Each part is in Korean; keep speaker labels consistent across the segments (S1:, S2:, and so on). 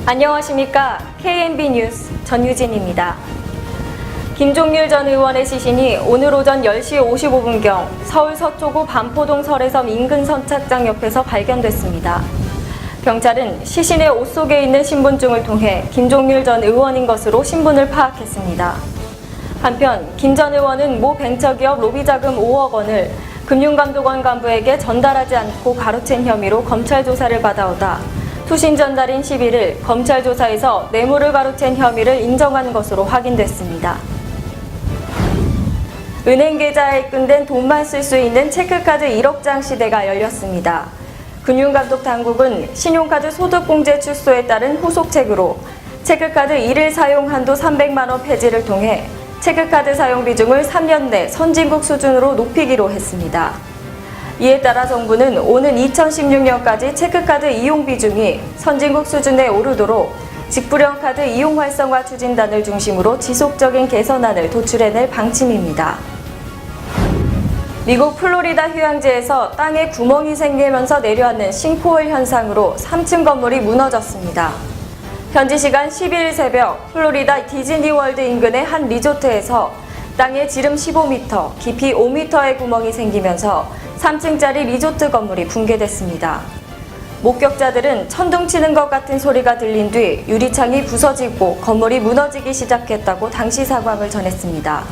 S1: 안녕하십니까. KNB 뉴스 전유진입니다. 김종률 전 의원의 시신이 오늘 오전 10시 55분경 서울 서초구 반포동 설해섬 인근 선착장 옆에서 발견됐습니다. 경찰은 시신의 옷 속에 있는 신분증을 통해 김종률 전 의원인 것으로 신분을 파악했습니다. 한편 김 전 의원은 모 벤처기업 로비자금 5억 원을 금융감독원 간부에게 전달하지 않고 가로챈 혐의로 검찰 조사를 받아오다 투신 전달인 11일 검찰 조사에서 뇌물을 가로챈 혐의를 인정한 것으로 확인됐습니다. 은행 계좌에 입금된 돈만 쓸 수 있는 체크카드 1억 장 시대가 열렸습니다. 금융감독 당국은 신용카드 소득공제 출소에 따른 후속책으로 체크카드 1일 사용 한도 300만 원 폐지를 통해 체크카드 사용 비중을 3년 내 선진국 수준으로 높이기로 했습니다. 이에 따라 정부는 오는 2016년까지 체크카드 이용 비중이 선진국 수준에 오르도록 직불형 카드 이용 활성화 추진단을 중심으로 지속적인 개선안을 도출해낼 방침입니다. 미국 플로리다 휴양지에서 땅에 구멍이 생기면서 내려앉는 싱크홀 현상으로 3층 건물이 무너졌습니다. 현지 시간 12일 새벽 플로리다 디즈니월드 인근의 한 리조트에서 땅에 지름 15m, 깊이 5m의 구멍이 생기면서 3층짜리 리조트 건물이 붕괴됐습니다. 목격자들은 천둥 치는 것 같은 소리가 들린 뒤 유리창이 부서지고 건물이 무너지기 시작했다고 당시 상황을 전했습니다.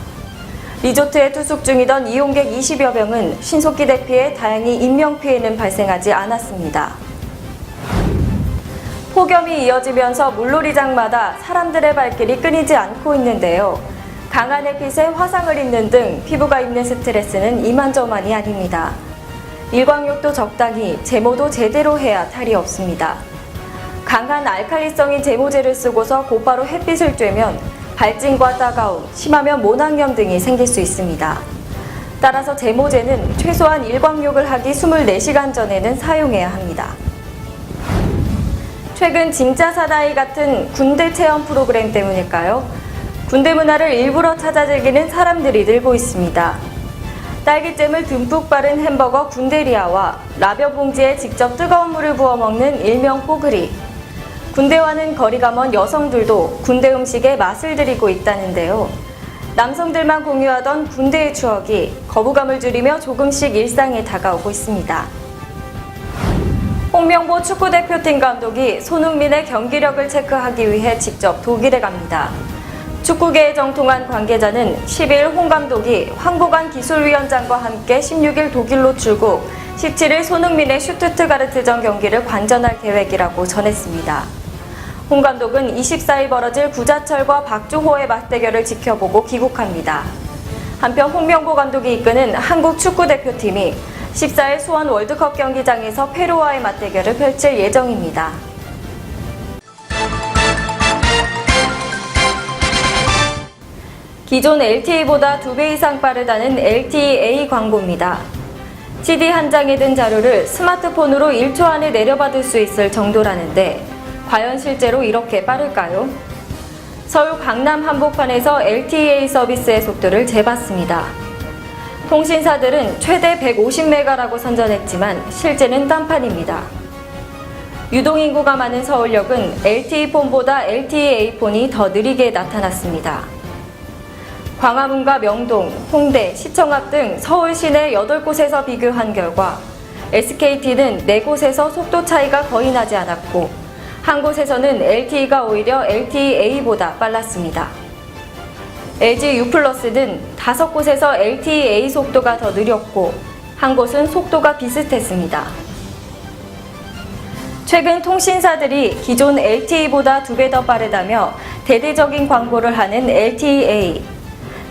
S1: 리조트에 투숙 중이던 이용객 20여 명은 신속히 대피해 다행히 인명피해는 발생하지 않았습니다. 폭염이 이어지면서 물놀이장마다 사람들의 발길이 끊이지 않고 있는데요. 강한 햇빛에 화상을 입는 등 피부가 입는 스트레스는 이만저만이 아닙니다. 일광욕도 적당히, 제모도 제대로 해야 탈이 없습니다. 강한 알칼리성인 제모제를 쓰고서 곧바로 햇빛을 쬐면 발진과 따가움, 심하면 모낭염 등이 생길 수 있습니다. 따라서 제모제는 최소한 일광욕을 하기 24시간 전에는 사용해야 합니다. 최근 진짜 사나이 같은 군대 체험 프로그램 때문일까요? 군대 문화를 일부러 찾아 즐기는 사람들이 늘고 있습니다. 딸기잼을 듬뿍 바른 햄버거 군대리아와 라면 봉지에 직접 뜨거운 물을 부어 먹는 일명 뽀글이. 군대와는 거리가 먼 여성들도 군대 음식에 맛을 들이고 있다는데요. 남성들만 공유하던 군대의 추억이 거부감을 줄이며 조금씩 일상에 다가오고 있습니다. 홍명보 축구대표팀 감독이 손흥민의 경기력을 체크하기 위해 직접 독일에 갑니다. 축구계에 정통한 관계자는 10일 홍 감독이 황보관 기술위원장과 함께 16일 독일로 출국, 17일 손흥민의 슈투트가르트전 경기를 관전할 계획이라고 전했습니다. 홍 감독은 24일 벌어질 구자철과 박주호의 맞대결을 지켜보고 귀국합니다. 한편 홍명보 감독이 이끄는 한국 축구대표팀이 14일 수원 월드컵 경기장에서 페루와의 맞대결을 펼칠 예정입니다. 기존 LTE보다 2배 이상 빠르다는 LTE-A 광고입니다. CD 한 장에 든 자료를 스마트폰으로 1초 안에 내려받을 수 있을 정도라는데 과연 실제로 이렇게 빠를까요? 서울 강남 한복판에서 LTE-A 서비스의 속도를 재봤습니다. 통신사들은 최대 150메가라고 선전했지만 실제는 딴판입니다. 유동인구가 많은 서울역은 LTE폰보다 LTE-A폰이 더 느리게 나타났습니다. 광화문과 명동, 홍대, 시청 앞 등 서울 시내 8곳에서 비교한 결과 SKT는 4곳에서 속도 차이가 거의 나지 않았고 한 곳에서는 LTE가 오히려 LTE-A보다 빨랐습니다. LG U+는 5곳에서 LTE-A 속도가 더 느렸고 한 곳은 속도가 비슷했습니다. 최근 통신사들이 기존 LTE보다 2배 더 빠르다며 대대적인 광고를 하는 LTE-A.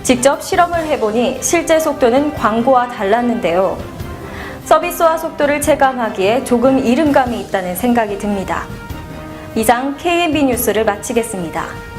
S1: 직접 실험을 해보니 실제 속도는 광고와 달랐는데요. 서비스와 속도를 체감하기에 조금 이른감이 있다는 생각이 듭니다. 이상 KNB 뉴스를 마치겠습니다.